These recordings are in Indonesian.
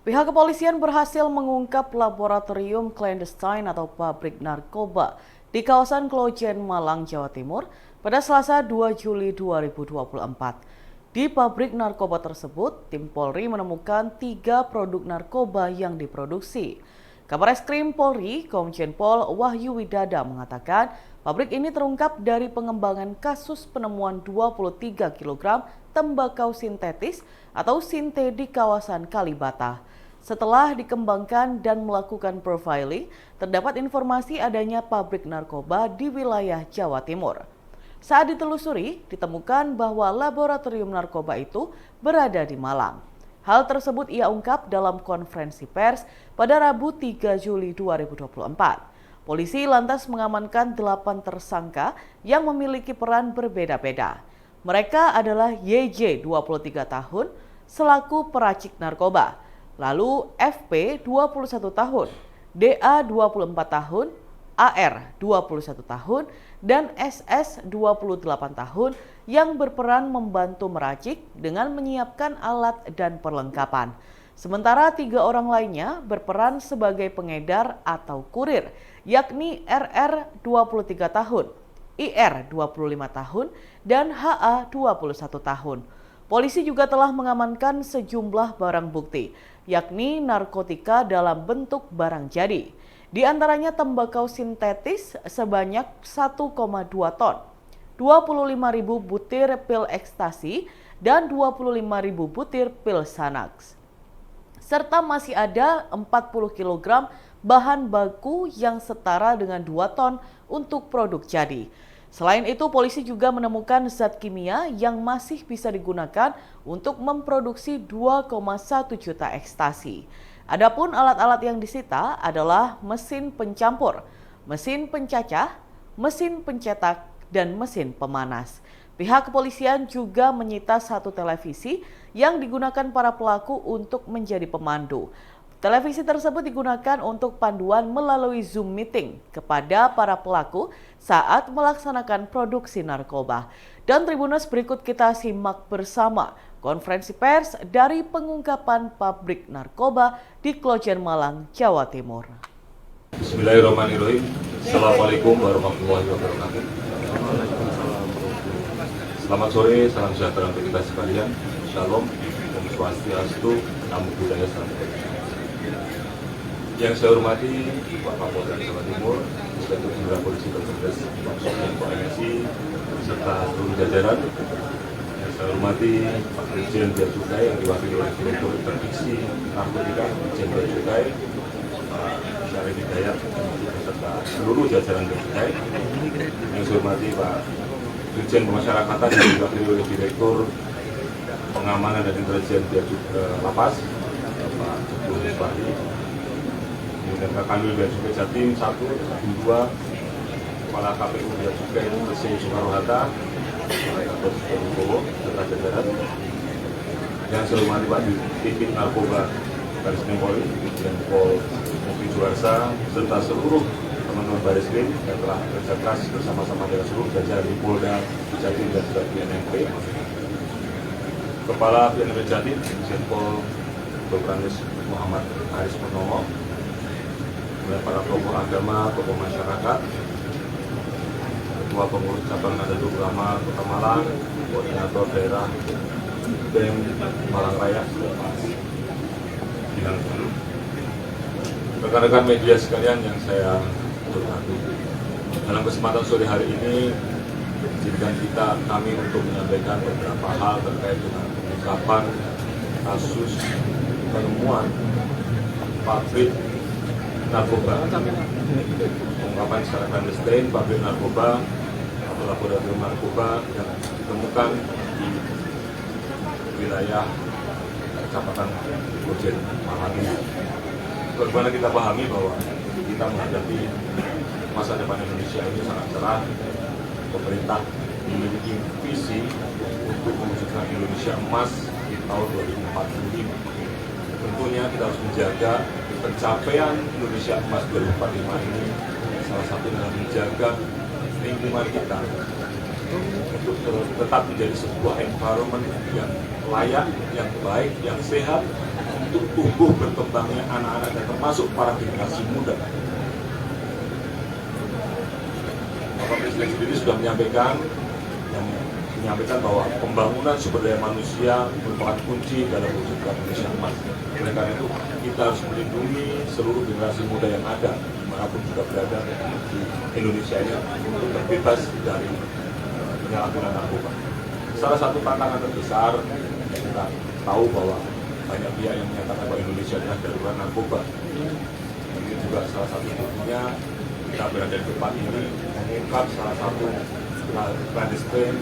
Pihak kepolisian berhasil mengungkap laboratorium clandestine atau pabrik narkoba di kawasan Klojen, Malang, Jawa Timur pada Selasa 2 Juli 2024. Di pabrik narkoba tersebut, tim Polri menemukan 3 produk narkoba yang diproduksi. Kabar Eskrim Polri, Komjen Pol Wahyu Widada mengatakan pabrik ini terungkap dari pengembangan kasus penemuan 23 kg tembakau sintetis atau sinte di kawasan Kalibata. Setelah dikembangkan dan melakukan profiling, terdapat informasi adanya pabrik narkoba di wilayah Jawa Timur. Saat ditelusuri, ditemukan bahwa laboratorium narkoba itu berada di Malang. Hal tersebut ia ungkap dalam konferensi pers pada Rabu 3 Juli 2024. Polisi lantas mengamankan 8 tersangka yang memiliki peran berbeda-beda. Mereka adalah YJ 23 tahun selaku peracik narkoba, lalu FP 21 tahun, DA 24 tahun, AR 21 tahun, dan SS 28 tahun yang berperan membantu meracik dengan menyiapkan alat dan perlengkapan. Sementara 3 orang lainnya berperan sebagai pengedar atau kurir, yakni RR 23 tahun, IR 25 tahun, dan HA 21 tahun. Polisi juga telah mengamankan sejumlah barang bukti, yakni narkotika dalam bentuk barang jadi. Di antaranya tembakau sintetis sebanyak 1,2 ton, 25.000 butir pil ekstasi, dan 25.000 butir pil Xanax. Serta masih ada 40 kg bahan baku yang setara dengan 2 ton untuk produk jadi. Selain itu, polisi juga menemukan zat kimia yang masih bisa digunakan untuk memproduksi 2,1 juta ekstasi. Adapun alat-alat yang disita adalah mesin pencampur, mesin pencacah, mesin pencetak, dan mesin pemanas. Pihak kepolisian juga menyita 1 televisi yang digunakan para pelaku untuk menjadi pemandu. Televisi tersebut digunakan untuk panduan melalui Zoom meeting kepada para pelaku saat melaksanakan produksi narkoba. Dan Tribuners, berikut kita simak bersama konferensi pers dari pengungkapan pabrik narkoba di Klojen, Malang, Jawa Timur. Bismillahirrahmanirrahim. Assalamualaikum warahmatullahi wabarakatuh. Selamat sore, salam sejahtera untuk kita sekalian. Shalom, Om Swastiastu, Namo Buddhaya, Salam Kebajikan. Yang saya hormati Pak Kapolda Jawa Timur, Inspektur Jenderal Polisi Bertugas Pak Sopyan Pak MSI, serta seluruh jajaran. Yang saya hormati Pak Dirjen Bea Cukai yang diwakili oleh Direktur Interdiksi Narkotika Dirjen Bea Cukai, Pak Syarif Hidayat, serta seluruh jajaran Bea Cukai. Yang saya hormati Pak Dirjen Pemasyarakatan yang diwakili oleh Direktur Pengamanan dan Intelijen Bea Cukai Lapas, Pak Joko Musbari. Kemudian Kak Kanwil Bea Cukai Jatim 1, 2, Kepala KPU Bea Cukai Resi Soekarno-Hatta, Pak Gatot Subrowo, serta jajaran. Yang saya hormati Pak Divit Narkoba Baris Krim Polri, dan Pol Mufi Juwarsa, serta seluruh teman-teman Baris Krim yang telah bekerja keras bersama-sama dengan seluruh jajaran di Polda Jatim dan juga BNMP. Kepala BNMP Jatim, Pol Dr. Muhammad Haris Purnomo, dan para tokoh agama, tokoh masyarakat, Ketua Pengurus Cabang Nahdlatul Ulama Kota Malang, Koordinator Daerah BEM Malang Raya, rekan-rekan media sekalian yang saya hormati. Dalam kesempatan sore hari ini, izinkan kami untuk menyampaikan beberapa hal terkait dengan pengungkapan kasus penemuan pabrik narkoba, pengungkapan secara clandestine pabrik narkoba atau laboratorium narkoba yang ditemukan di wilayah Kecamatan Klojen, Malang ini. Bagaimana kita pahami bahwa kita menghadapi masa depan Indonesia ini sangat cerah. Pemerintah memiliki visi untuk mewujudkan Indonesia emas di tahun 2045. Tentunya kita harus menjaga pencapaian Indonesia emas 2045 ini, salah satu dengan menjaga lingkungan kita untuk tetap menjadi sebuah environment yang layak, yang baik, yang sehat, untuk tumbuh berkembangnya anak-anak dan termasuk para generasi muda. Bapak Presiden sendiri sudah menyampaikan bahwa pembangunan sumber daya manusia merupakan kunci dalam mewujudkan Indonesia emas. Oleh karena itu, kita harus melindungi seluruh generasi muda yang ada, dimanapun juga berada di Indonesia ini, untuk terbebas dari penyalahgunaan narkoba. Salah satu tantangan terbesar, kita tahu bahwa banyak pihak yang menyatakan bahwa Indonesia adalah darurat narkoba. Ini juga salah satu buktinya kita berada di tempat ini mengungkap salah satu clandestine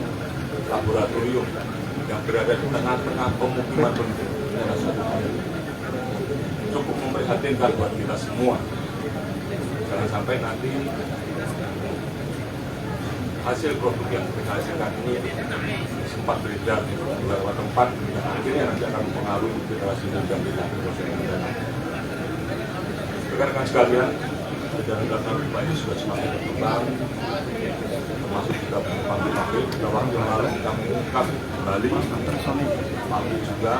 laboratorium yang berada di tengah-tengah pemukiman penduduk. Cukup memprihatinkan buat kita semua. Jangan sampai nanti hasil produk yang kita hasilkan ini sempat beredar di beberapa tempat dan akhirnya nanti akan mempengaruhi generasi muda kita. Rekan-rekan sekalian, negara narkoba ini sudah semakin berkembang, termasuk juga pabrik-pabrik. Beberapa waktu yang lalu kita mengungkap kembali pabrik juga,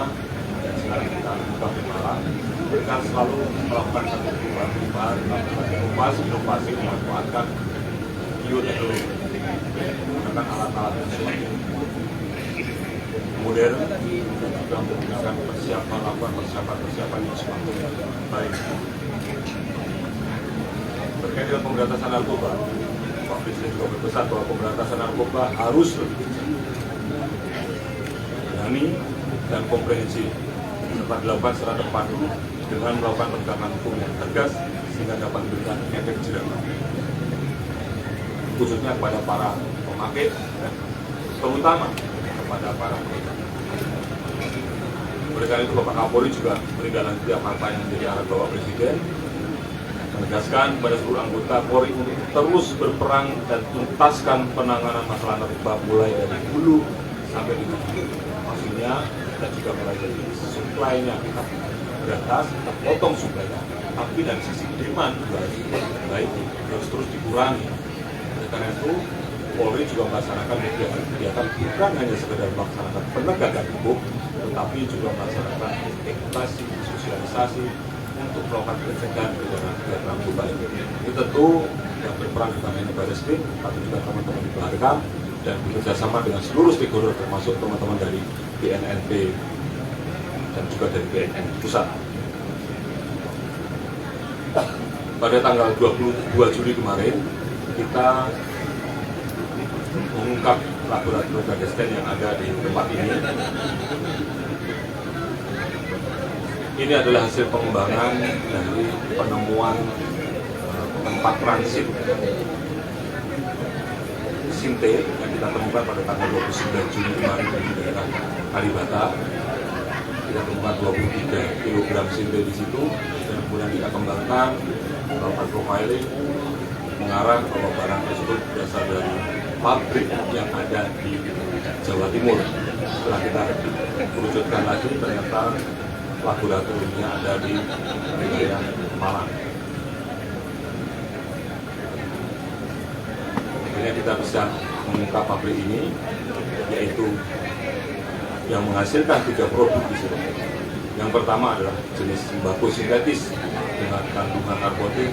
dan sekarang kita mengungkap di Malang. Mereka selalu melakukan satu perubahan, inovasi memanfaatkan bioteknologi, menggunakan alat-alat yang semakin modern dan juga menggunakan persiapan yang semakin baik. Terkait dengan pemberantasan narkoba, Pak Presiden juga berpesan bahwa pemberantasan narkoba harus lebih berani dan komprehensif, serta dilakukan secara tepat dengan melakukan penegakan hukum yang tegas sehingga dapat memberikan efek jerah, khususnya kepada para pemakai dan terutama kepada para pengedar. Oleh karena itu, Bapak Kapolri juga menindaklanjuti apa yang menjadi arahan Bapak Presiden, menegaskan kepada seluruh anggota Polri untuk terus berperang dan tuntaskan penanganan masalah narkoba mulai dari hulu sampai di hilir. Maksudnya kita juga mulai dari supply-nya kita berantas, kita potong supply-nya, tapi dari sisi demand juga harus diperbaiki, harus terus dikurangi. Oleh karena itu, Polri juga melaksanakan kegiatan bukan hanya sekedar melaksanakan penegakan hukum, tetapi juga melaksanakan edukasi, sosialisasi untuk melakukan pencegahan kegiatan narkoba ini. Ini tentu yang berperan bukan hanya Barreskrim, tapi juga teman-teman di Baharkam dan bekerjasama dengan seluruh stakeholder termasuk teman-teman dari BNNP dan juga dari BNN Pusat. Pada tanggal 22 Juli kemarin, kita mengungkap laboratorium clandestine yang ada di tempat ini. Ini adalah hasil pengembangan dari penemuan tempat transit Sinte yang kita temukan pada tanggal 29 Juni kemarin di daerah Kalibata. Kita temukan 23 kg Sinte di situ dan kemudian kita kembangkan melakukan profiling mengarah bahwa barang tersebut berasal dari pabrik yang ada di Jawa Timur. Setelah kita kerucutkan lagi, ternyata laboratoriumnya ada di wilayah Malang. Akhirnya kita bisa mengungkap pabrik ini, yaitu yang menghasilkan 3 produk di sini. Yang pertama adalah jenis sembako sintetis dengan kandungan narkotik,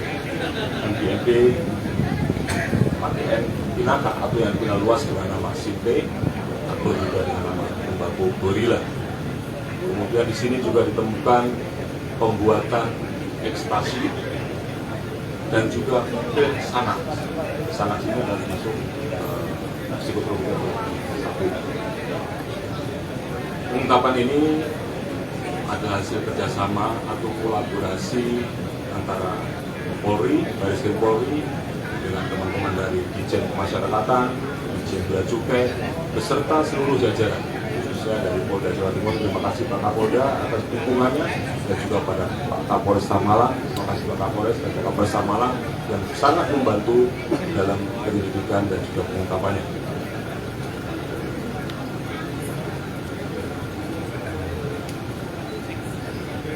MDMA, 4N, Pinaka atau yang dikenal luas dengan nama Sinte atau juga dengan nama tembakau gorila. Kemudian di sini juga ditemukan pembuatan ekstasi dan juga pil sanak. Sanak ini adalah masuk psikotropika satu. Pengungkapan ini adalah hasil kerjasama atau kolaborasi antara Polri, Barreskrim Polri dengan teman-teman dari Ditjen Pemasyarakatan, Ditjen Bea Cukai, beserta seluruh jajaran, khususnya dari Polda Jawa Timur. Terima kasih Pak Kapolda atas dukungannya dan juga pada Pak Kapolres Malang. Terima kasih Pak Kapolres dan Pak Kapolres Malang yang sangat membantu dalam penyelidikan dan juga pengungkapannya.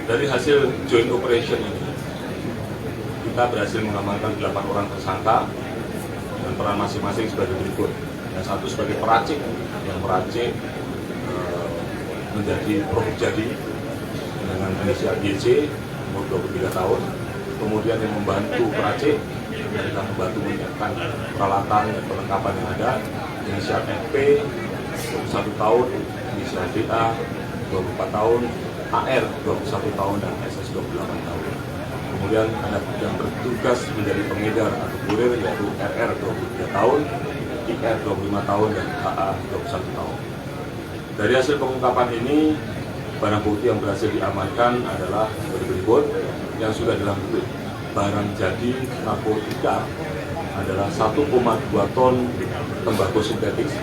Dari hasil joint operation ini, kita berhasil mengamankan 8 orang tersangka dan peran masing-masing sebagai berikut. Yang satu sebagai peracik, yang meracik menjadi produk jadi dengan dengan inisial YC, umur 23 tahun. Kemudian yang membantu peracik, mereka membantu menyiapkan peralatan dan perlengkapan yang ada, inisial FP, 21 tahun, inisial DA, 24 tahun, AR, 21 tahun, dan SS, 28 tahun. Kemudian ada yang bertugas menjadi pengedar atau kurir, yaitu RR, 23 tahun, IR, 25 tahun, dan AA, 21 tahun. Dari hasil pengungkapan ini, barang bukti yang berhasil diamankan adalah berikut, yang sudah dalam bentuk barang jadi narkotika adalah 1,2 ton tembakau sintetis,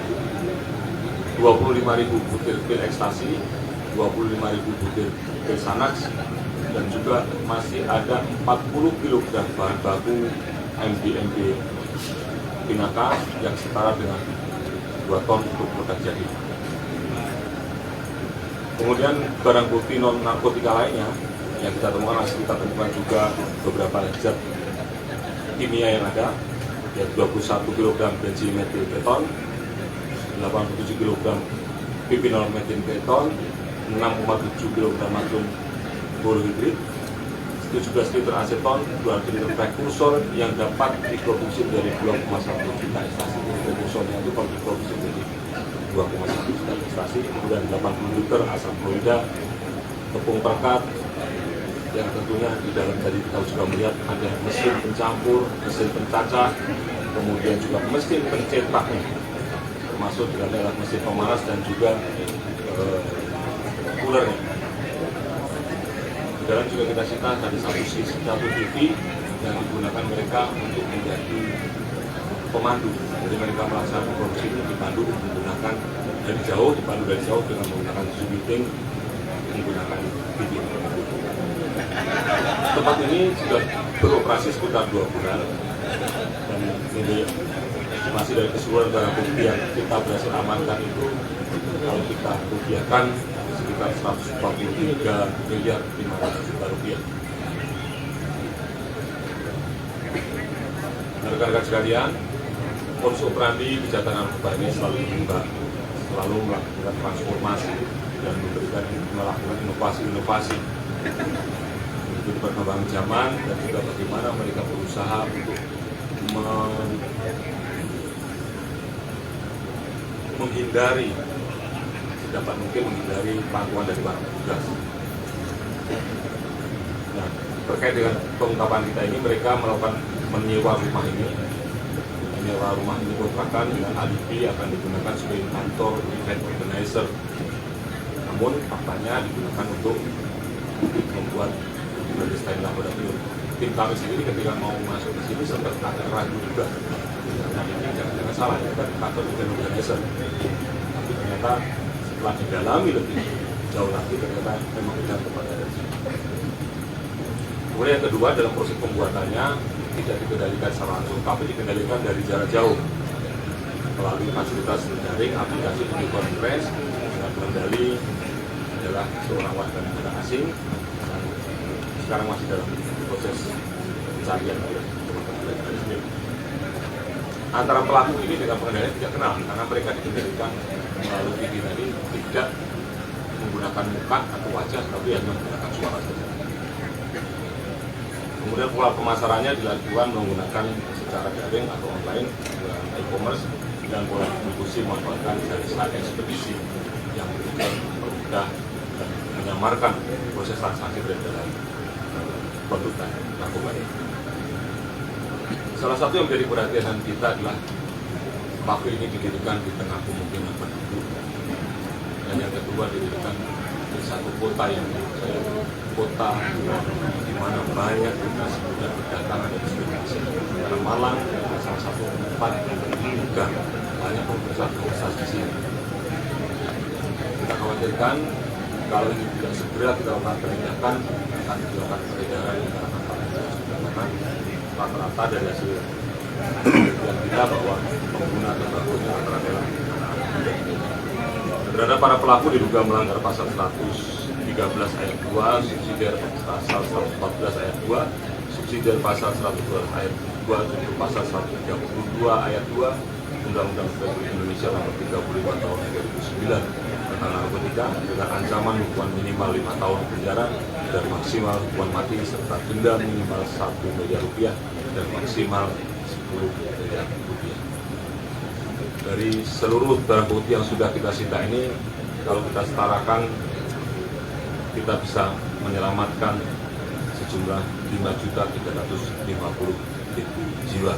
25.000 butir pil ekstasi, 25.000 butir pil Xanax, dan juga masih ada 40 kg bahan baku MDMA Pinaka yang setara dengan 2 ton untuk produk jadi. Kemudian barang bukti non narkotika lainnya yang kita temukan, kita temukan juga beberapa zat kimia yang ada, yaitu 21 kg bensilmetilketon, 87 kg pipinolmetilketon, 6,7 kg natrium borohidrit, 17 liter aseton, 200 liter prekursor yang dapat diproduksi dari 2,1 juta ekstasi. Prekursornya itu kalau diproduksi dari 2,1 juta ekstasi, kemudian 80 liter asam kloida, tepung perkat, yang tentunya di dalam tadi kita juga melihat ada mesin pencampur, mesin pencacah, kemudian juga mesin pencetaknya, termasuk di dalam mesin pemanas dan juga coolernya. Di dalam juga kita sita dari satu TV yang digunakan mereka untuk menjadi pemandu. Jadi mereka melaksanakan produksi ini dipandu menggunakan dipandu dari jauh dengan menggunakan zoom meeting, menggunakan video. Tempat ini sudah beroperasi sekitar 2 bulan dan ini masih dari keseluruhan barang bukti yang kita berhasil amankan itu, kalau kita rupiahkan sekitar 143 miliar 500 juta rupiah. Rekan-rekan sekalian, modus operandi kejahatan narkoba ini selalu berubah, selalu melakukan transformasi dan melakukan inovasi-inovasi untuk perkembangan zaman, dan juga bagaimana mereka berusaha untuk menghindari, dapat mungkin menghindari pantauan dari para petugas. Nah, terkait dengan pengungkapan kita ini, mereka melakukan menyewa rumah ini kontrakan dengan alibi akan digunakan sebagai kantor event organizer. Namun faktanya digunakan untuk membuat desain laboratorium. Tim kami sendiri ketika mau masuk ke sini sempat agak ragu juga. Nah, ini jangan salah, ini kan kantor event organizer. Tapi ternyata setelah didalami lebih jauh lagi, ternyata memang tidak tepat dari sini. Kemudian yang kedua, dalam proses pembuatannya tidak dikendalikan secara langsung, tapi dikendalikan dari jarak jauh melalui fasilitas daring, aplikasi video conference dengan pengendali adalah seorang warga negara asing dan sekarang masih dalam proses pencarian oleh teman-teman dari sendiri. Antara pelaku ini dengan pengendalian tidak kenal karena mereka dikendalikan melalui video tadi, tidak menggunakan muka atau wajah, tapi hanya menggunakan suara saja. Kemudian pola pemasarannya dilakukan menggunakan secara daring atau online, e-commerce, dan pola distribusi memanfaatkan jasa ekspedisi yang mudah dan menyamarkan proses transaksi peredaran produk dan narkoba ini. Salah satu yang menjadi perhatian kita adalah pelaku ini didirikan di tengah pemukiman penduduk, dan yang kedua didirikan di satu kota yang kota di mana banyak generasi muda berdatangan dari seluruh Indonesia. Karena Malang adalah salah satu tempat yang juga banyak universitas di sini. Kita khawatirkan kalau ini tidak segera kita lakukan penindakan, akan dilakukan peredaran di kalangan para pengguna. Rata-rata dari hasil penelitian kita bahwa pengguna tembakaunya rata-rata adalah anak-anak. Terhadap para pelaku diduga melanggar pasal 113 ayat 2, subsidiar pasal 114 ayat 2, subsidiar pasal 112 ayat 2, junto pasal 132 ayat 2, Undang-Undang Republik Indonesia nomor 35 tahun 2009 tentang narkotika dengan ancaman hukuman minimal 5 tahun penjara dan maksimal hukuman mati serta denda minimal 1 miliar rupiah dan maksimal 10 miliar rupiah. Dari seluruh barang bukti yang sudah kita sita ini, kalau kita setarakan, kita bisa menyelamatkan sejumlah 5.350.000 jiwa.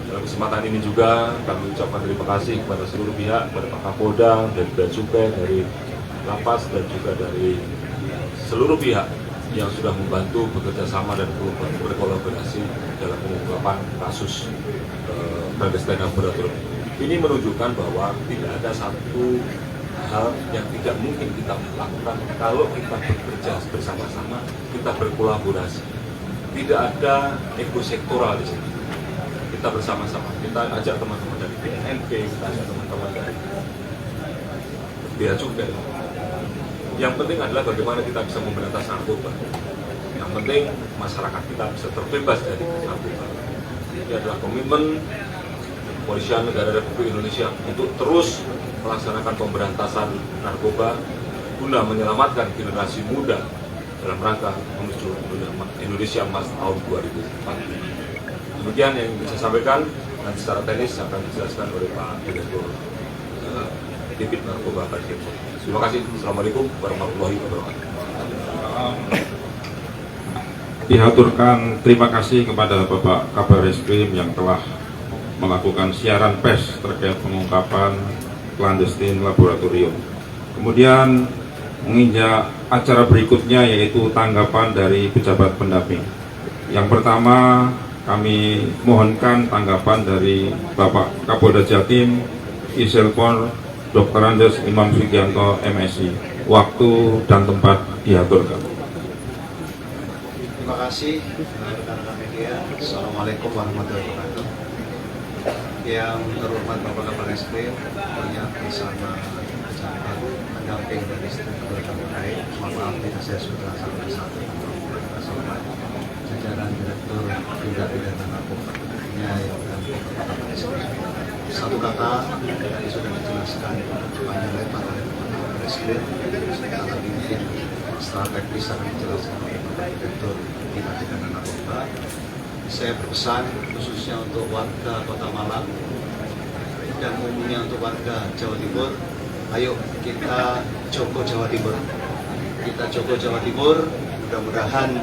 Dalam kesempatan ini juga kami ucapkan terima kasih kepada seluruh pihak, kepada Pak Kapolda, dari Bea Cukai, dari Lapas, dan juga dari seluruh pihak yang sudah membantu bekerja sama dan berkolaborasi dalam pengungkapan kasus clandestine laboratorium. Ini menunjukkan bahwa tidak ada satu hal yang tidak mungkin kita lakukan kalau kita bekerja bersama-sama, kita berkolaborasi. Tidak ada ego sektoral di sini. Kita bersama-sama, kita ajak teman-teman dari BNNP, kita ajak teman-teman dari Bea Cukai. Yang penting adalah bagaimana kita bisa memberantas narkoba. Yang penting masyarakat kita bisa terbebas dari narkoba. Ini adalah komitmen Kepolisian Negara Republik Indonesia untuk terus melaksanakan pemberantasan narkoba guna menyelamatkan generasi muda dalam rangka menuju Indonesia Emas tahun 2045. Demikian yang bisa saya sampaikan, dan secara teknis akan dijelaskan oleh Pak Direktur Divit Narkoba Bareskrim. Terima kasih. Assalamualaikum warahmatullahi wabarakatuh. Dihaturkan terima kasih kepada Bapak Kabar Reskrim yang telah melakukan siaran pers terkait pengungkapan clandestine laboratorium. Kemudian menginjak acara berikutnya yaitu tanggapan dari pejabat pendamping. Yang pertama, kami mohonkan tanggapan dari Bapak Kapolda Jatim, Iselpor, Dr. Andes Imam Sugianto, MSI. Waktu dan tempat diaturkan. Terima kasih rekan-rekan media. Assalamualaikum warahmatullahi wabarakatuh. Yang terhormat Bapak Kabar Reskrim, tentunya bersama pejabat pendamping dari stakeholder terkait. Mohon maaf tidak saya sudah sampai satu jajaran Direktur Tindak Pidana Narkoba yang mendamping Bapak Kabar Reskrim. Satu kata tadi sudah dijelaskan panjang lebar oleh Bapak Kabar Reskrim. Kata mungkin secara teknis akan dijelaskan oleh Bapak Direktur Tindak Pidana Narkoba. Saya berpesan khususnya untuk warga Kota Malang dan umumnya untuk warga Jawa Timur, ayo kita jogo Jawa Timur. Kita jogo Jawa Timur, mudah-mudahan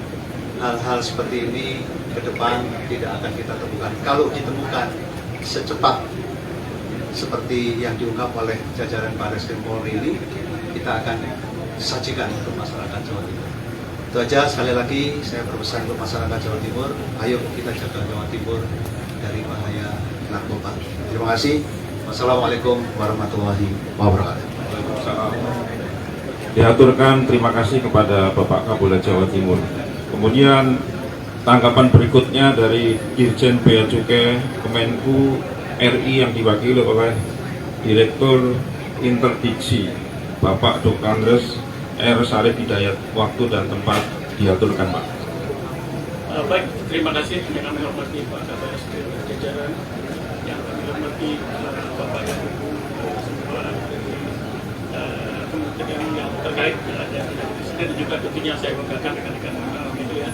hal-hal seperti ini ke depan tidak akan kita temukan. Kalau ditemukan secepat seperti yang diungkap oleh jajaran Bareskrim Polri ini, kita akan sajikan untuk masyarakat Jawa Timur. Itu aja, sekali lagi saya berpesan untuk masyarakat Jawa Timur, ayo kita jaga Jawa Timur dari bahaya narkoba. Terima kasih. Wassalamualaikum warahmatullahi wabarakatuh. Diaturkan terima kasih kepada Bapak Kapolda Jawa Timur. Kemudian tanggapan berikutnya dari Dirjen Bea Cukai Kemenku RI yang diwakili oleh Direktur Interdiksi Bapak Dr. Andres R. Sarif Hidayat. Waktu dan tempat diaturkan, Pak. Baik, terima kasih yang kami hormati Pak Kabar Reskrim jajaran, yang kami hormati Bapak dan Ibu semua kementerian yang terkait yang ada di sini, dan juga tentunya saya banggakan rekan-rekan media.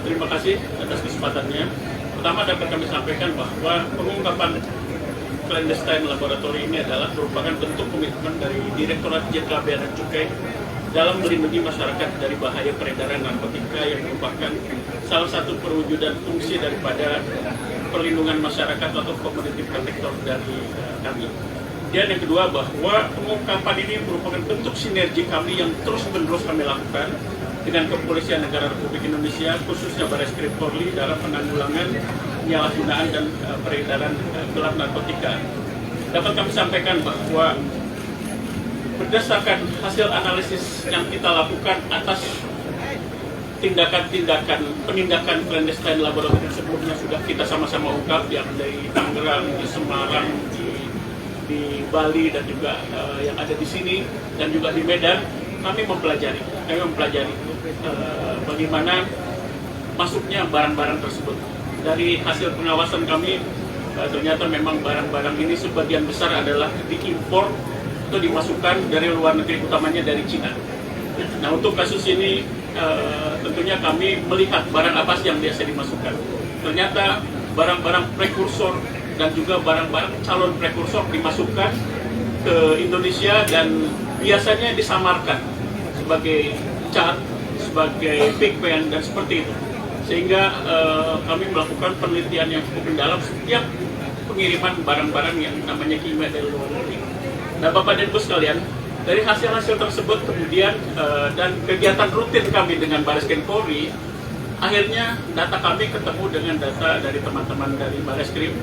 Terima kasih atas kesempatannya. Pertama dapat kami sampaikan bahwa pengungkapan clandestine laboratorium ini adalah merupakan bentuk komitmen dari Direktorat Jenderal Bea dan Cukai dalam melindungi masyarakat dari bahaya peredaran narkotika yang merupakan salah satu perwujudan fungsi daripada perlindungan masyarakat atau community protector dari kami. Dan yang kedua, bahwa pengungkapan ini merupakan bentuk sinergi kami yang terus-menerus kami lakukan dengan Kepolisian Negara Republik Indonesia, khususnya Bareskrim Polri dalam penanggulangan penyalahgunaan dan peredaran gelap narkotika. Dapat kami sampaikan bahwa berdasarkan hasil analisis yang kita lakukan atas tindakan-tindakan penindakan clandestine laboratorium sebelumnya sudah kita sama-sama ungkap, yang dari Tangerang, di Semarang, di Bali, dan juga yang ada di sini, dan juga di Medan. Kami mempelajari bagaimana masuknya barang-barang tersebut. Dari hasil pengawasan kami, ternyata memang barang-barang ini sebagian besar adalah diimpor atau dimasukkan dari luar negeri, utamanya dari Cina. Nah, untuk kasus ini tentunya kami melihat barang apa sih yang biasa dimasukkan. Ternyata barang-barang prekursor dan juga barang-barang calon prekursor dimasukkan ke Indonesia dan biasanya disamarkan sebagai cat, sebagai fake pen, dan seperti itu. Sehingga kami melakukan penelitian yang cukup mendalam setiap pengiriman barang-barang yang namanya kimia dari luar negeri. Nah, Bapak dan Ibu sekalian, dari hasil-hasil tersebut kemudian dan kegiatan rutin kami dengan Bareskrim Polri, akhirnya data kami ketemu dengan data dari teman-teman dari Bareskrim,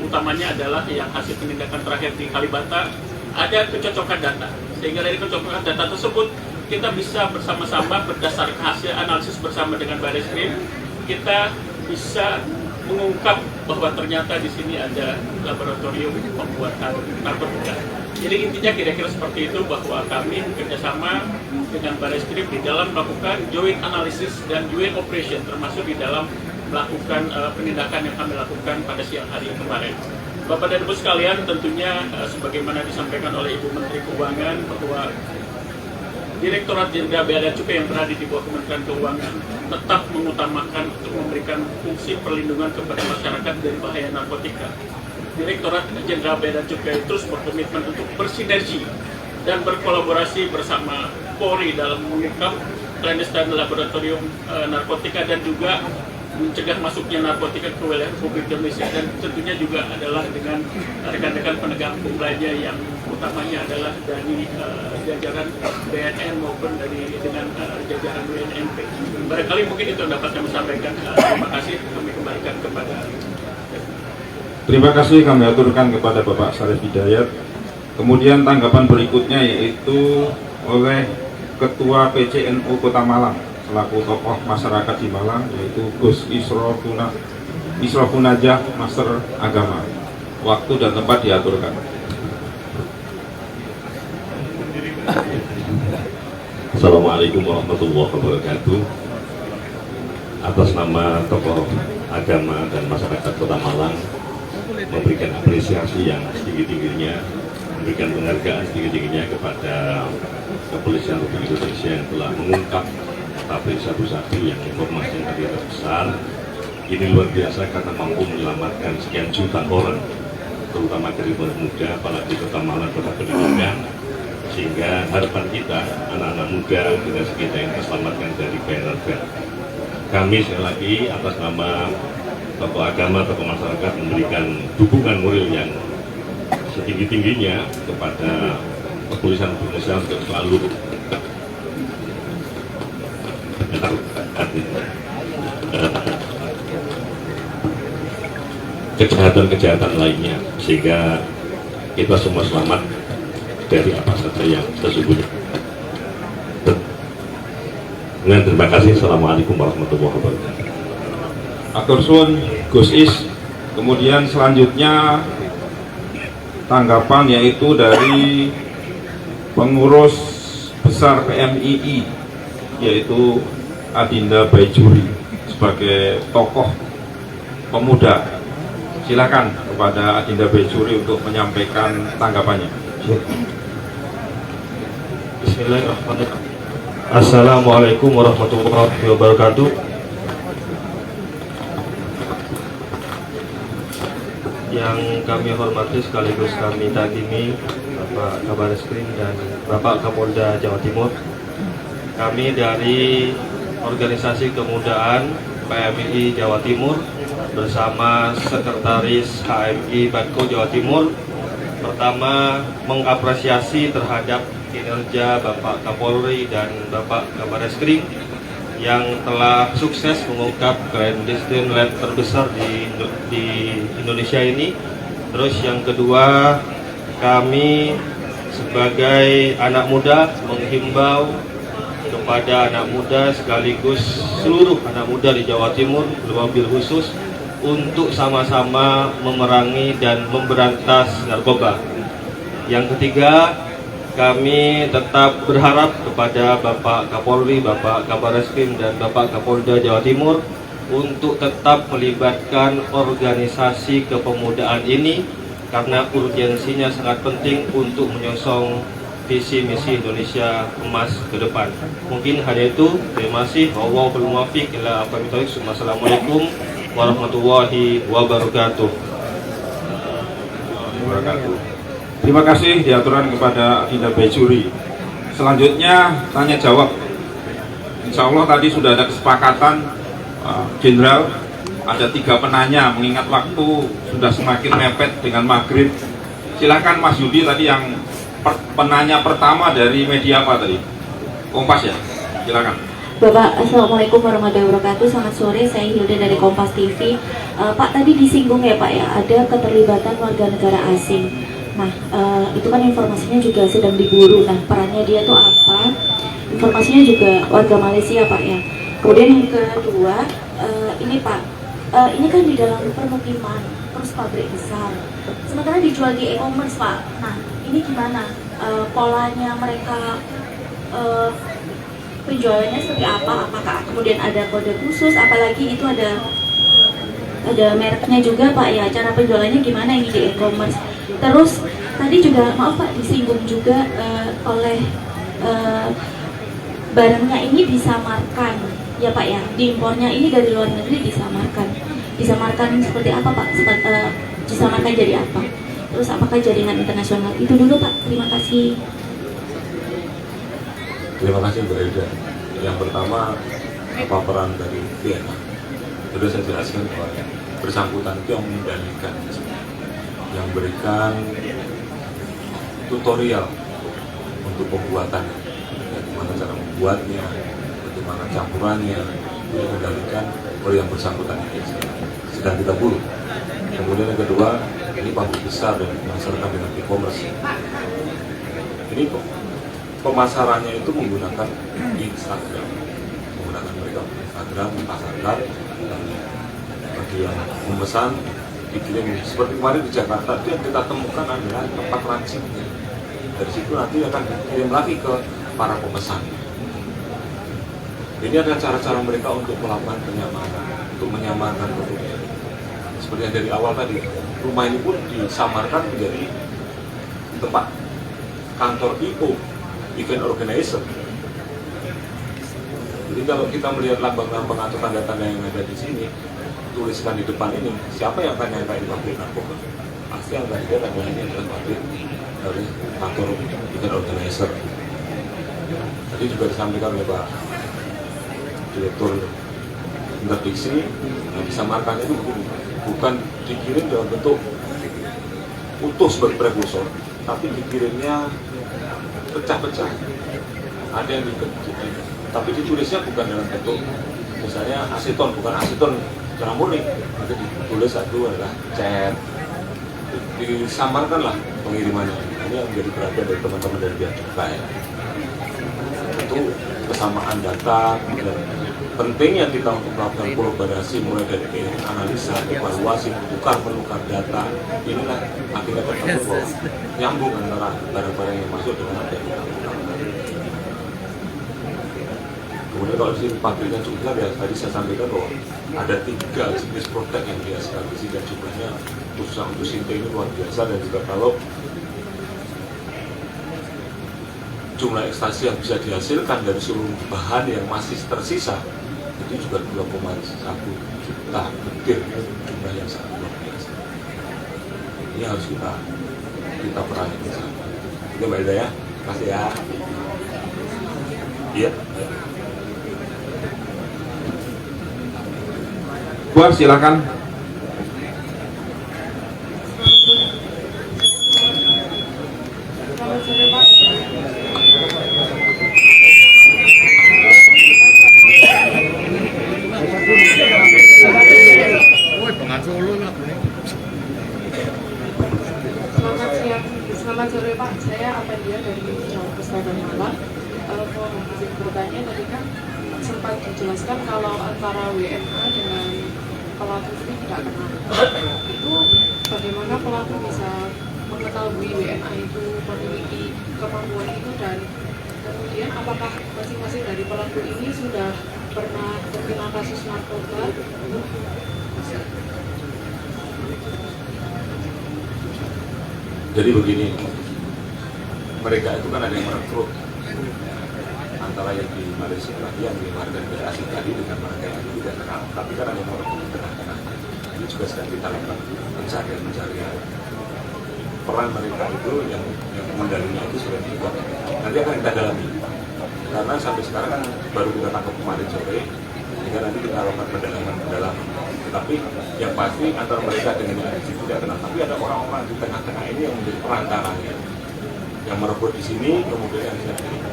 utamanya adalah yang hasil penindakan terakhir di Kalibata, ada kecocokan data. Sehingga dari kecocokan data tersebut, kita bisa bersama-sama berdasarkan hasil analisis bersama dengan Bareskrim, kita bisa mengungkap bahwa ternyata di sini ada laboratorium pembuatan narkotika. Jadi intinya kira-kira seperti itu, bahwa kami bekerjasama dengan Bareskrim di dalam melakukan joint analysis dan joint operation, termasuk di dalam melakukan penindakan yang kami lakukan pada siang hari kemarin. Bapak dan Ibu sekalian, tentunya sebagaimana disampaikan oleh Ibu Menteri Keuangan bahwa Direktorat Jenderal Bea dan Cukai yang berada di bawah Kementerian Keuangan tetap mengutamakan untuk memberikan fungsi perlindungan kepada masyarakat dari bahaya narkotika. Direktorat Jenderal Bea dan Cukai terus berkomitmen untuk bersinergi dan berkolaborasi bersama Polri dalam mengungkap clandestine laboratorium narkotika dan juga mencegah masuknya narkotika ke wilayah Republik Indonesia, dan tentunya juga adalah dengan rekan-rekan penegak hukum lainnya yang utamanya adalah dari jajaran BNN maupun dengan jajaran BNNP. Barangkali mungkin itu yang dapat kami sampaikan. Terima kasih, kami kembalikan kepada. Terima kasih kami aturkan kepada Bapak Syarif Hidayat. Kemudian tanggapan berikutnya yaitu oleh Ketua PCNU Kota Malang selaku tokoh masyarakat di Malang, yaitu Gus Isrofunajah, Master Agama. Waktu dan tempat diaturkan. Assalamualaikum warahmatullahi wabarakatuh. Atas nama tokoh agama dan masyarakat Kota Malang, memberikan apresiasi yang setinggi-tingginya, memberikan penghargaan setinggi-tingginya kepada Kepolisian Republik Indonesia yang telah mengungkap pabrik sabu-sabu yang informasi yang tadi terbesar. Ini luar biasa karena mampu menyelamatkan sekian juta orang, terutama dari muda, apalagi Kota Malang, kota pendidikan, sehingga harapan kita anak-anak muda generasi kita yang terselamatkan dari bahaya. Kami sekali lagi atas nama tokoh agama, tokoh masyarakat memberikan dukungan moral yang setinggi-tingginya kepada Kepolisian Indonesia untuk selalu kejahatan-kejahatan lainnya, sehingga kita semua selamat dari apa saja yang sesungguhnya. Dengan terima kasih. Assalamualaikum warahmatullahi wabarakatuh. Atur suwun Gus Is. Kemudian selanjutnya tanggapan yaitu dari pengurus besar PMII, yaitu Adinda Baijuri sebagai tokoh pemuda. Silakan kepada Adinda Baijuri untuk menyampaikan tanggapannya. Bismillahirrahmanirrahim. Assalamualaikum warahmatullahi wabarakatuh. Yang kami hormati sekaligus kami takimi Bapak Kabareskrim dan Bapak Kapolda Jawa Timur. Kami dari Organisasi Kemudaan PMII Jawa Timur bersama Sekretaris HMI Banko Jawa Timur, pertama mengapresiasi terhadap kinerja Bapak Kapolri dan Bapak Kabareskrim yang telah sukses mengungkap clandestine lab terbesar di Indonesia ini. Terus yang kedua, kami sebagai anak muda menghimbau kepada anak muda sekaligus seluruh anak muda di Jawa Timur, terlebih khusus, untuk sama-sama memerangi dan memberantas narkoba. Yang ketiga, kami tetap berharap kepada Bapak Kapolri, Bapak Kabareskrim, dan Bapak Kapolda Jawa Timur untuk tetap melibatkan organisasi kepemudaan ini karena urgensinya sangat penting untuk menyongsong visi misi Indonesia emas ke depan. Mungkin hanya itu. Terima kasih. Wallahul muwaffiq ila aqwamit thoriq. Assalamualaikum warahmatullahi wabarakatuh. Terima kasih diaturkan kepada Dinda Bejuri. Selanjutnya tanya jawab. Insya Allah tadi sudah ada kesepakatan Jenderal, ada 3 penanya mengingat waktu sudah semakin mepet dengan maghrib. Silakan Mas Yudi tadi yang penanya pertama dari media apa tadi? Kompas ya? Silakan. Bapak, Assalamualaikum warahmatullahi wabarakatuh. Selamat sore, saya Hilda dari Kompas TV. Pak, tadi disinggung ya Pak ya, ada keterlibatan warga negara asing. Nah, itu kan informasinya juga sedang diburu. Nah, perannya dia tuh apa? Informasinya juga warga Malaysia Pak ya. Kemudian yang kedua, ini Pak, ini kan di dalam permukiman, terus pabrik besar. Sementara dijual di e-commerce Pak. Nah, ini gimana? Polanya mereka penjualannya seperti apa? Apakah kemudian ada kode khusus? Apalagi itu ada mereknya juga Pak ya. Cara penjualannya gimana ini di e-commerce? Terus tadi juga maaf Pak disinggung juga oleh barangnya ini disamarkan ya Pak ya. Diimpornya ini dari luar negeri disamarkan. Disamarkan seperti apa Pak? Disamarkan jadi apa? Terus apakah jaringan internasional? Itu dulu Pak. Terima kasih. Terima kasih Mbak Hilda. Yang pertama, apa peran dari VNA? Sudah saya jelaskan bahwa bersangkutan itu yang mengendalikan, yang berikan tutorial untuk pembuatannya, bagaimana cara membuatnya, bagaimana campurannya, itu mengendalikan oleh yang bersangkutan ini. Sedang kita buru. Kemudian yang kedua, ini pabrik besar dan masyarakat dengan e-commerce. Ini kok pemasarannya itu menggunakan Instagram, menggunakan mereka Instagram, pasarkan, dan bagi yang memesan dikirim. Seperti kemarin di Jakarta itu yang kita temukan adalah tempat lancingnya. Dari situ nanti akan dikirim lagi ke para pemesan. Ini adalah cara-cara mereka untuk melakukan penyamaran, untuk menyamarkan produknya. Seperti yang dari awal tadi, rumah ini pun disamarkan menjadi tempat kantor IO, event organizer. Jadi kalau kita melihat lambang-lambang atau tanda-tanda yang ada di sini, tuliskan di depan ini, siapa yang akan nyangka ini pabrik narkoba? Pasti yang akan dilihat adalah ini adalah pabrik dari kantor event organizer. Tadi juga disampaikan oleh Pak Direktur Interdiksi, yang disamarkan itu bukan dikirim dalam bentuk utuh sebagai prekursor, tapi dikirimnya pecah-pecah. Ada yang tapi ditulisnya bukan dalam bentuk misalnya aseton, bukan aseton secara murni, nanti ditulis satu adalah chat, disamarkanlah pengirimannya. Ini yang menjadi perhatian dari teman-teman dari Bea Cukai. Itu kesamaan data dan pentingnya kita untuk melakukan kolaborasi mulai dari analisa, evaluasi, menukar data. Inilah akhirnya tertentu bahwa nyambung antara barang-barang yang masuk dengan apa yang kita lakukan. Kemudian kalau di sini pabriknya cukup besar, ya tadi saya sampaikan bahwa ada 3 jenis produk yang dieksploitasi dan jumlahnya khususnya untuk Sinte ini luar biasa. Dan juga kalau jumlah ekstasi yang bisa dihasilkan dari seluruh bahan yang masih tersisa itu juga 2,1 juta butir, jumlah yang sangat luar biasa. Ini harus kita perangi bersama. Oke Mbak Ida ya, terima kasih ya. Iya. Buat silakan. Selamat sore Pak, saya Apendia dari Pustaka Malang. Mau bertanya, tadi kan sempat dijelaskan kalau antara WNA dengan pelaku itu tidak kenal. Itu bagaimana pelaku bisa mengetahui WNA itu memiliki kemampuan itu, dan kemudian apakah masing-masing dari pelaku ini sudah pernah terkena kasus narkoba? Jadi begini, mereka itu kan ada yang merekrut antara yang di Malaysia tadi, yang di warga negara asing tadi dengan mereka yang tidak kenal, tapi kan ada yang merekrut di tengah-tengah. Ini juga sedang kita lakukan pencarian peran mereka itu yang mendalamnya itu sudah juga nanti akan kita dalami, karena sampai sekarang kan baru kita tangkap kemarin sore, sehingga nanti kita lakukan pendalaman. Tapi yang pasti antara mereka dengan yang di sini tidak kenal, tapi ada orang-orang di tengah-tengah ini yang menjadi perantaranya, yang merebut di sini, kemudian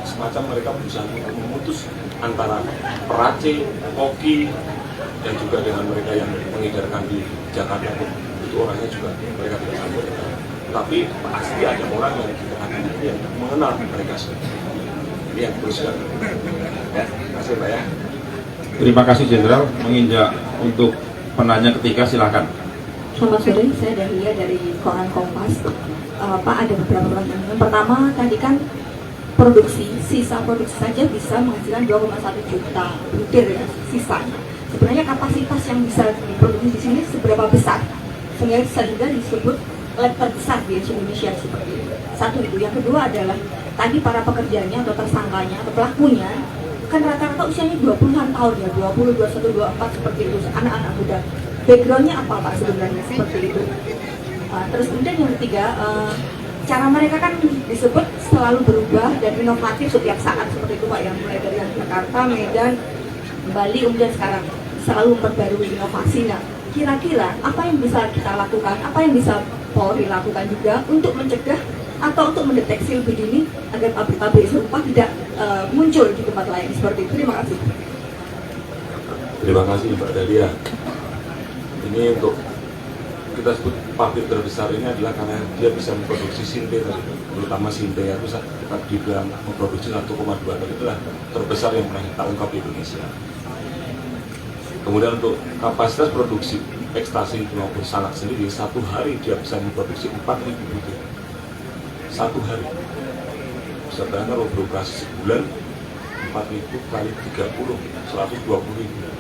semacam mereka berusaha memutus antara peracik, koki, dan juga dengan mereka yang mengedarkan di Jakarta. Itu orangnya juga mereka tidak sanggup. Tapi pasti ada orang yang di tengah-tengah ini yang mengenal mereka semua. Ini yang terus ya. Terima kasih Pak ya. Terima kasih Jenderal. Menginjak untuk penanya ketiga, silakan. Selamat sore, saya Dahlia dari Koran Kompas. Pak, ada beberapa pertanyaan. Pertama, tadi kan sisa produksi saja bisa menghasilkan 2,1 juta butir ya, sisanya. Sebenarnya kapasitas yang bisa diproduksi di sini seberapa besar? Sehingga disebut lab terbesar di Indonesia seperti itu. Satu itu. Yang kedua adalah tadi para pekerjanya atau tersangkanya atau pelakunya kan rata-rata usianya 20-an tahun ya, 20, 21, 24 seperti itu, anak-anak muda. Backgroundnya apa Pak sebenarnya seperti itu? Terus kemudian yang ketiga, cara mereka kan disebut selalu berubah dan inovatif setiap saat seperti itu Pak, yang mulai dari Jakarta, Medan, Bali, kemudian sekarang selalu memperbarui inovasi. Nah, kira-kira apa yang bisa kita lakukan, apa yang bisa Polri lakukan juga untuk mencegah atau untuk mendeteksi lebih dini agar pabrik-pabrik serupa tidak muncul di tempat lain seperti itu? Terima kasih. Terima kasih Mbak Dahlia. Ini untuk kita sebut pabrik terbesar ini adalah karena dia bisa memproduksi sinte, terutama sinte itu kita dibilang memproduksi 1,2 ton, itulah terbesar yang pernah kita ungkap di Indonesia. Kemudian untuk kapasitas produksi ekstasi maupun salak sendiri, satu hari dia bisa memproduksi 4.000 butir. Satu hari. Bisa bayangkan kalau beroperasi sebulan 4.000 kali 30, 120.000.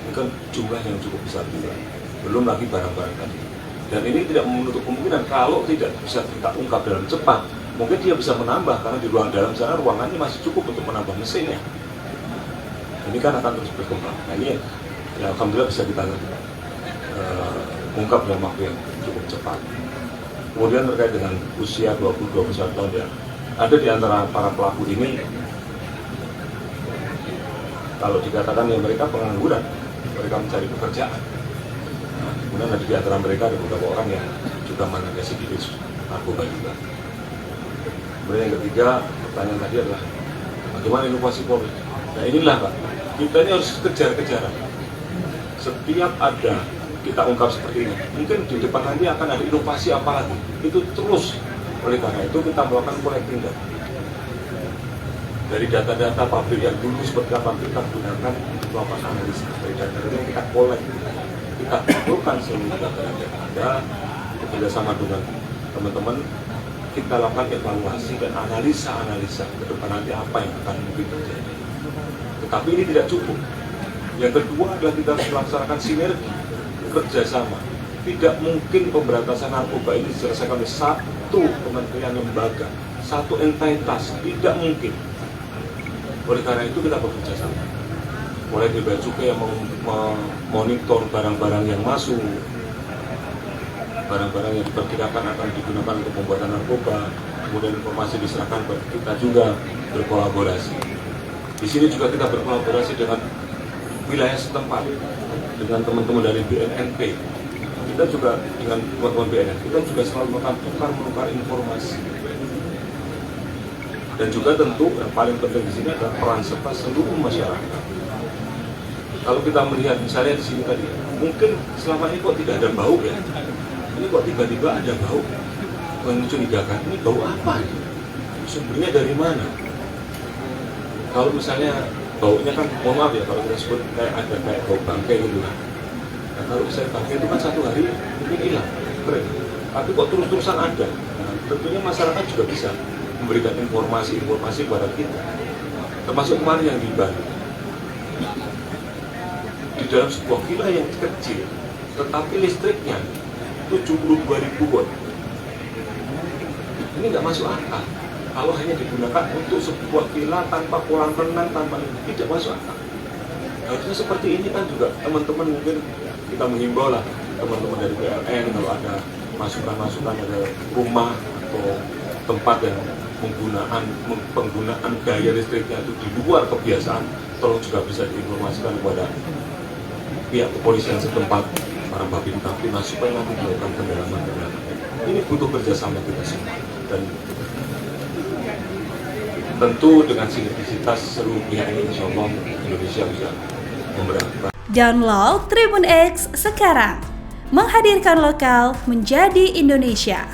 Ini kan jumlah yang cukup besar juga. Belum lagi barang-barang tadi. Dan ini tidak menutup kemungkinan kalau tidak bisa kita ungkap dalam cepat, mungkin dia bisa menambah karena di ruang dalam sana ruangannya masih cukup untuk menambah mesinnya. Ini kan akan terus berkembang. Nah ini ya, alhamdulillah bisa kita ungkap dalam waktu yang cukup cepat. Kemudian terkait dengan usia 20-21 tahun ya, ada di antara para pelaku ini, kalau dikatakan ya mereka pengangguran, mereka mencari pekerjaan. Nah, kemudian ada di antara mereka ada beberapa orang yang juga mantan residivis narkoba juga. Kemudian yang ketiga, pertanyaan tadi adalah bagaimana inovasi Polri? Nah inilah Pak, kita ini harus kejar-kejaran. Setiap ada kita ungkap seperti ini, mungkin di depan nanti akan ada inovasi apa lagi. Itu terus, oleh karena itu kita melakukan collecting data. Dari data-data pabrik yang dulu seperti apa kita gunakan untuk melakukan analisa. Dari data-data yang kita collect, kita kumpulkan seluruh data-data yang ada, bekerjasama dengan teman-teman, kita lakukan evaluasi dan analisa ke depan nanti apa yang akan mungkin terjadi. Tetapi ini tidak cukup. Yang kedua adalah kita harus melaksanakan sinergi, kerjasama. Tidak mungkin pemberantasan narkoba ini diselesaikan oleh satu kementerian lembaga, satu entitas, tidak mungkin. Oleh karena itu kita bekerja sama. Mulai dari Bea Cukai yang memonitor barang-barang yang masuk, barang-barang yang diperkirakan akan digunakan untuk pembuatan narkoba, kemudian informasi diserahkan kepada kita juga berkolaborasi. Di sini juga kita berkolaborasi dengan wilayah setempat, dengan teman-teman dari BNNP. Kita juga dengan teman-teman BNN, kita juga selalu melakukan menukar informasi. Dan juga tentu yang paling penting di sini adalah peran serta seluruh masyarakat. Kalau kita melihat misalnya di sini tadi, mungkin selama ini kok tidak ada bau ya? Ini kok tiba-tiba ada bau? Yang mencurigakan, ini bau apa? Sumbernya dari mana? Kalau misalnya baunya kan, mohon maaf ya kalau kita sebut kayak bau bangkai gitu. Nah, kalau misalnya bangkai itu kan satu hari mungkin hilang, keren. Tapi kok terus-terusan ada. Nah, tentunya masyarakat juga bisa memberikan informasi kepada kita. Termasuk kemarin yang di Bali. Di dalam sebuah villa yang kecil, tetapi listriknya 72.000 watt. Ini nggak masuk akal. Kalau hanya digunakan untuk sebuah villa tanpa kolam renang, tanpa tidak masuk akal. Harusnya seperti ini kan juga teman-teman mungkin kita menghimbau lah teman-teman dari PLN kalau ada masukan-masukan ada rumah atau tempat yang penggunaan daya listriknya itu di luar kebiasaan, tolong juga bisa diinformasikan kepada pihak kepolisian setempat, para babin kaptimnas supaya nanti dilakukan pendalaman. Ini butuh kerjasama kita semua dan tentu dengan sinergisitas seluruh pihak ini, insya Allah Indonesia bisa memberantas. Download Tribun X sekarang, menghadirkan lokal menjadi Indonesia.